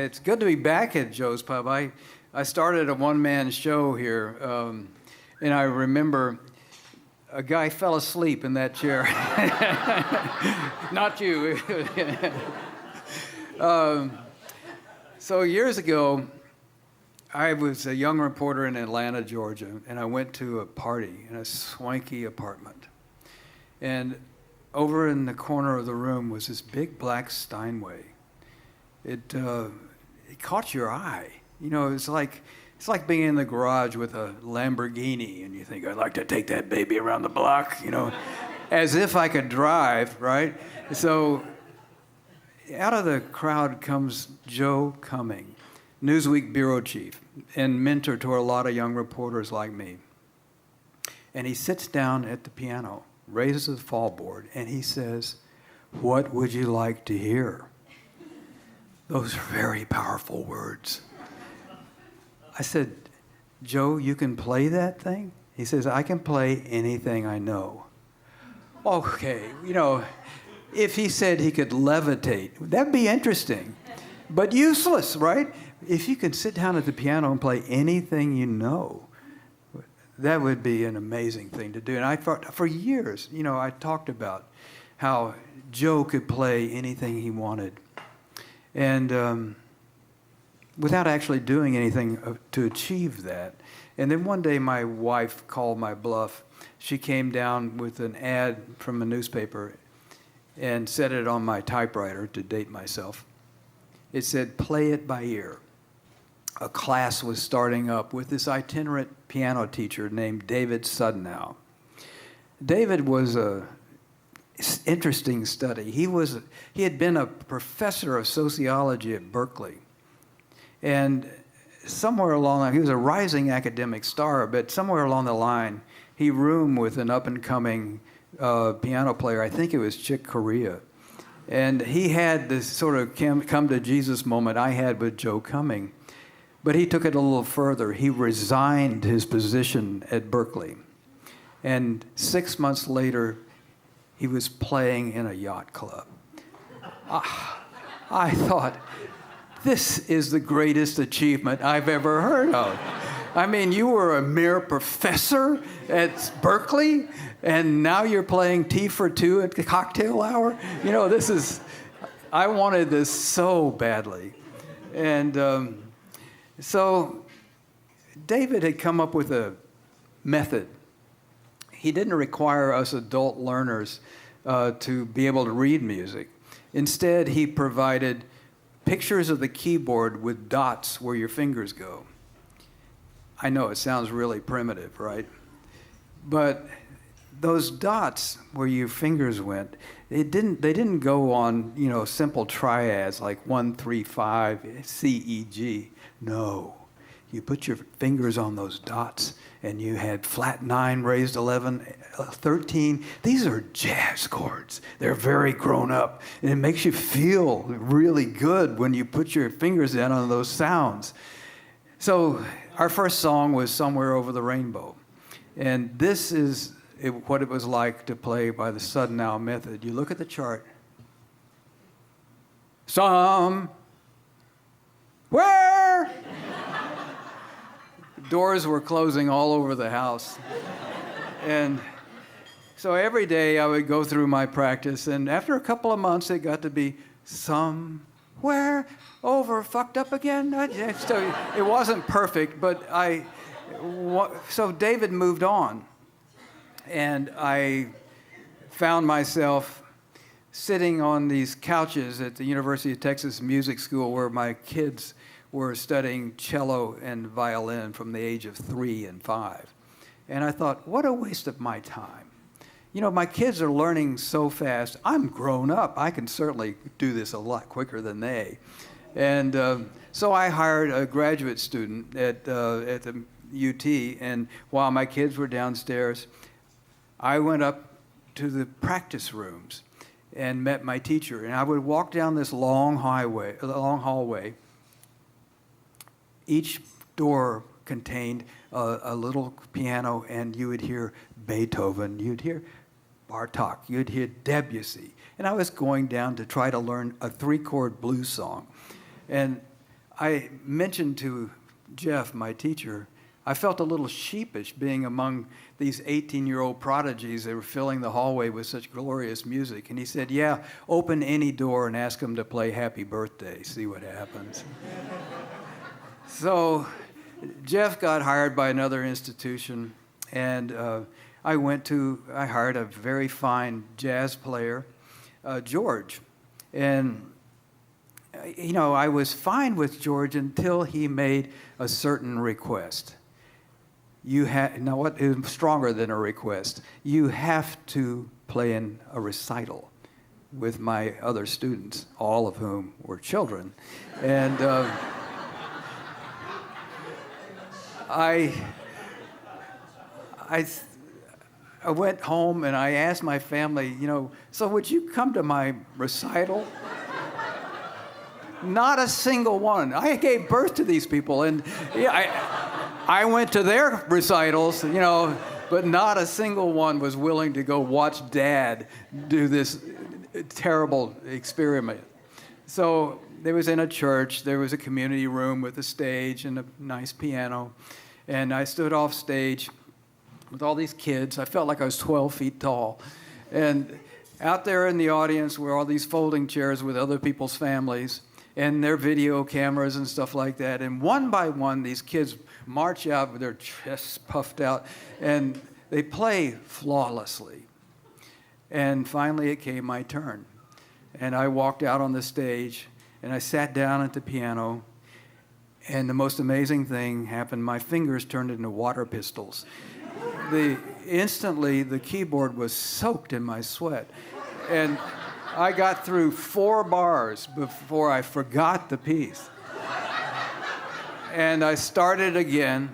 It's good to be back at Joe's Pub. I started a one-man show here, and I remember a guy fell asleep in that chair. Not you. So years ago, I was a young reporter in Atlanta, Georgia, and I went to a party in a swanky apartment. And over in the corner of the room was this big black Steinway. It caught your eye. You know, it's like being in the garage with a Lamborghini, and you think, I'd like to take that baby around the block, you know, as if I could drive, right? So out of the crowd comes Joe Cumming, Newsweek bureau chief and mentor to a lot of young reporters like me. And he sits down at the piano, raises the fallboard, and he says, "What would you like to hear?" Those are very powerful words. I said, "Joe, you can play that thing?" He says, "I can play anything I know." Okay, you know, if he said he could levitate, that'd be interesting, but useless, right? If you could sit down at the piano and play anything you know, that would be an amazing thing to do. And I thought, for years, you know, I talked about how Joe could play anything he wanted. And without actually doing anything to achieve that. And then one day my wife called my bluff. She came down with an ad from a newspaper and set it on my typewriter to date myself. It said, "Play it by ear." A class was starting up with this itinerant piano teacher named David Sudnow. David was a interesting study. He had been a professor of sociology at Berkeley. And somewhere along the line, he was a rising academic star, but somewhere along the line, he roomed with an up-and-coming piano player. I think it was Chick Corea. And he had this sort of come-to-Jesus moment I had with Joe Cumming. But he took it a little further. He resigned his position at Berkeley. And 6 months later, he was playing in a yacht club. I thought, this is the greatest achievement I've ever heard of. I mean, you were a mere professor at Berkeley, and now you're playing Tea for Two at the cocktail hour? You know, I wanted this so badly. And so David had come up with a method. He didn't require us adult learners to be able to read music. Instead, he provided pictures of the keyboard with dots where your fingers go. I know it sounds really primitive, right? But those dots where your fingers went, they didn't go on, you know, simple triads like 1, 3, 5, C, E, G. No. You put your fingers on those dots, and you had flat 9, raised 11, 13. These are jazz chords. They're very grown up, and it makes you feel really good when you put your fingers down on those sounds. So our first song was Somewhere Over the Rainbow, and this is what it was like to play by the Sudnow method. You look at the chart. Where? Doors were closing all over the house. And so every day I would go through my practice, and after a couple of months, it got to be somewhere over, fucked up again. So it wasn't perfect, but so David moved on, and I found myself sitting on these couches at the University of Texas Music School where my kids were studying cello and violin from the age of 3 and 5. And I thought, what a waste of my time. You know, my kids are learning so fast. I'm grown up. I can certainly do this a lot quicker than they. And so I hired a graduate student at the UT, and while my kids were downstairs, I went up to the practice rooms and met my teacher. And I would walk down this long hallway. Each door contained a little piano, and you would hear Beethoven, you'd hear Bartok, you'd hear Debussy. And I was going down to try to learn a 3-chord blues song. And I mentioned to Jeff, my teacher, I felt a little sheepish being among these 18-year-old prodigies that were filling the hallway with such glorious music. And he said, yeah, open any door and ask them to play Happy Birthday, see what happens. So Jeff got hired by another institution, and I hired a very fine jazz player, George. And I was fine with George until he made a certain request. Now what is stronger than a request? You have to play in a recital with my other students, all of whom were children. And I went home and I asked my family, so would you come to my recital? Not a single one. I gave birth to these people, and I went to their recitals, but not a single one was willing to go watch Dad do this terrible experiment. So there was in a church, there was a community room with a stage and a nice piano, and I stood off stage with all these kids. I felt like I was 12 feet tall. And out there in the audience were all these folding chairs with other people's families and their video cameras and stuff like that. And one by one, these kids march out with their chests puffed out, and they play flawlessly. And finally, it came my turn. And I walked out on the stage, and I sat down at the piano, and the most amazing thing happened. My fingers turned into water pistols. Instantly, the keyboard was soaked in my sweat. And I got through 4 bars before I forgot the piece. And I started again,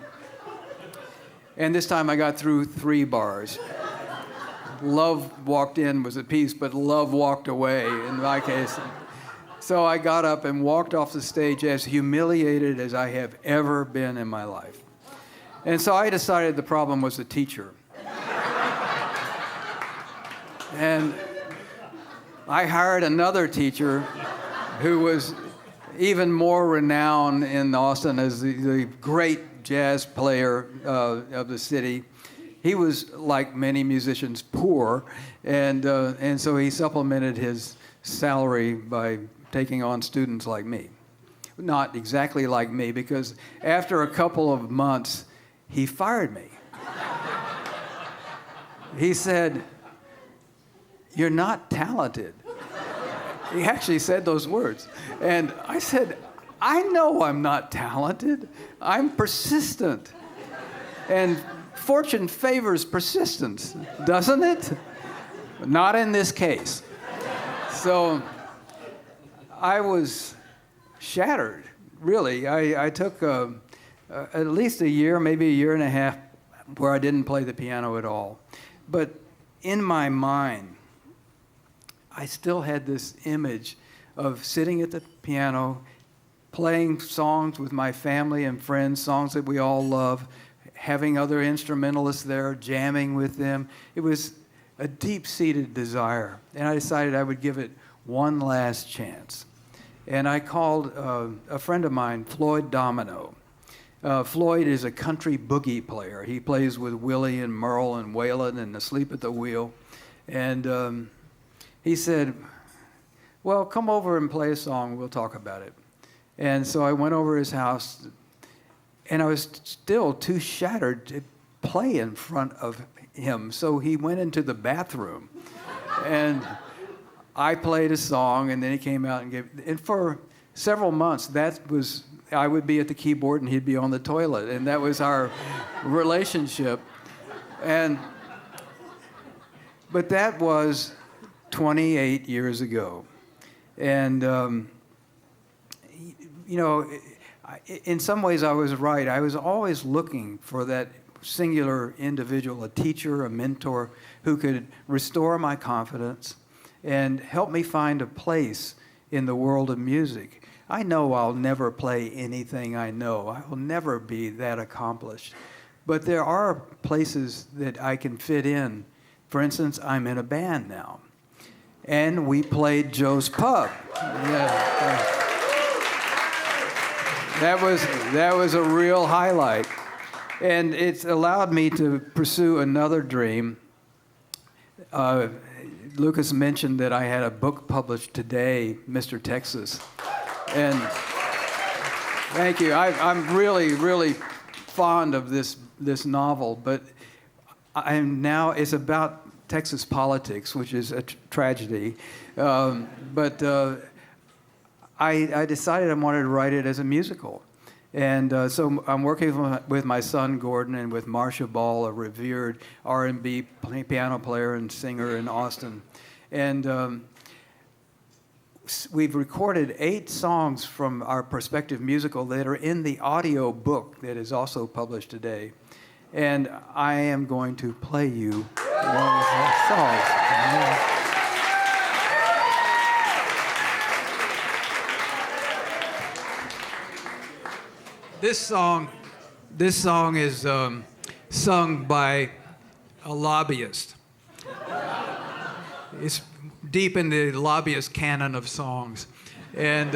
and this time I got through 3 bars. Love walked in was a piece, but love walked away in my case. So I got up and walked off the stage as humiliated as I have ever been in my life. And so I decided the problem was the teacher. And I hired another teacher who was even more renowned in Austin as the great jazz player of the city. He was, like many musicians, poor, and so he supplemented his salary by taking on students like me. Not exactly like me, because after a couple of months, he fired me. He said, "You're not talented." He actually said those words. And I said, I know I'm not talented. I'm persistent. And fortune favors persistence, doesn't it? Not in this case. So I was shattered, really. I took at least a year, maybe a year and a half, where I didn't play the piano at all. But in my mind, I still had this image of sitting at the piano, playing songs with my family and friends, songs that we all love, having other instrumentalists there, jamming with them. It was a deep-seated desire, and I decided I would give it one last chance. And I called a friend of mine, Floyd Domino. Floyd is a country boogie player. He plays with Willie and Merle and Waylon and Asleep at the Wheel. And he said, well, come over and play a song. We'll talk about it. And so I went over his house, and I was still too shattered to play in front of him. So he went into the bathroom, and I played a song, and then he came out and and for several months, I would be at the keyboard and he'd be on the toilet, and that was our relationship. But that was 28 years ago. And, in some ways I was right. I was always looking for that singular individual, a teacher, a mentor, who could restore my confidence and help me find a place in the world of music. I know I'll never play anything I know. I will never be that accomplished. But there are places that I can fit in. For instance, I'm in a band now. And we played Joe's Pub. Yeah. That was a real highlight. And it's allowed me to pursue another dream. Lucas mentioned that I had a book published today, Mr. Texas. And thank you. I'm really, really fond of this novel, but it's about Texas politics, which is a tragedy. But I decided I wanted to write it as a musical. And so I'm working with my son, Gordon, and with Marcia Ball, a revered R&B piano player and singer in Austin. And we've recorded 8 songs from our prospective musical that are in the audio book that is also published today. And I am going to play you one of those songs. This song is sung by a lobbyist. It's deep in the lobbyist canon of songs, and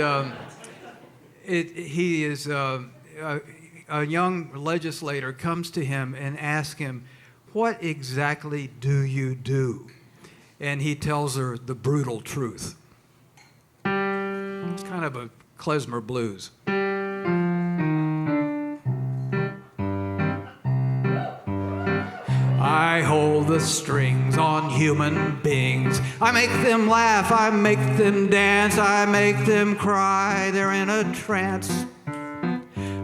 he is a young legislator comes to him and asks him, "What exactly do you do?" And he tells her the brutal truth. It's kind of a klezmer blues. I hold the strings on human beings. I make them laugh, I make them dance, I make them cry, they're in a trance.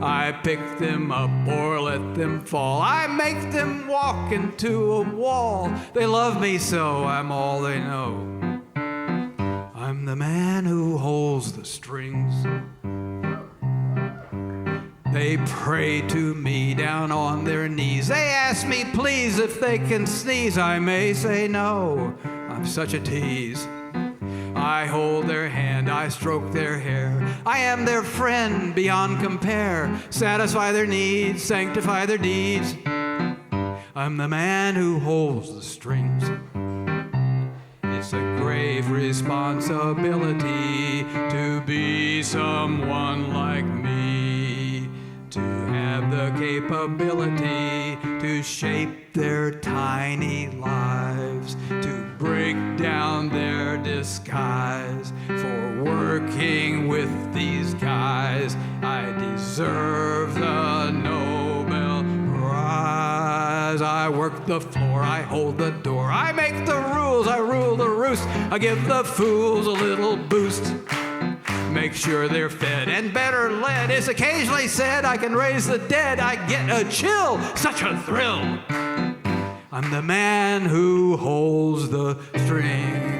I pick them up or let them fall. I make them walk into a wall. They love me so, I'm all they know. I'm the man who holds the strings. They pray to me down on their knees. They ask me, please, if they can sneeze. I may say no, I'm such a tease. I hold their hand, I stroke their hair. I am their friend beyond compare. Satisfy their needs, sanctify their deeds. I'm the man who holds the strings. It's a grave responsibility to be someone like me, to have the capability to shape their tiny lives, to break down their disguise. For working with these guys, I deserve the Nobel Prize. I work the floor, I hold the door, I make the rules, I rule the roost. I give the fools a little boost, make sure they're fed and better led. It's occasionally said I can raise the dead. I get a chill, such a thrill. I'm the man who holds the strings.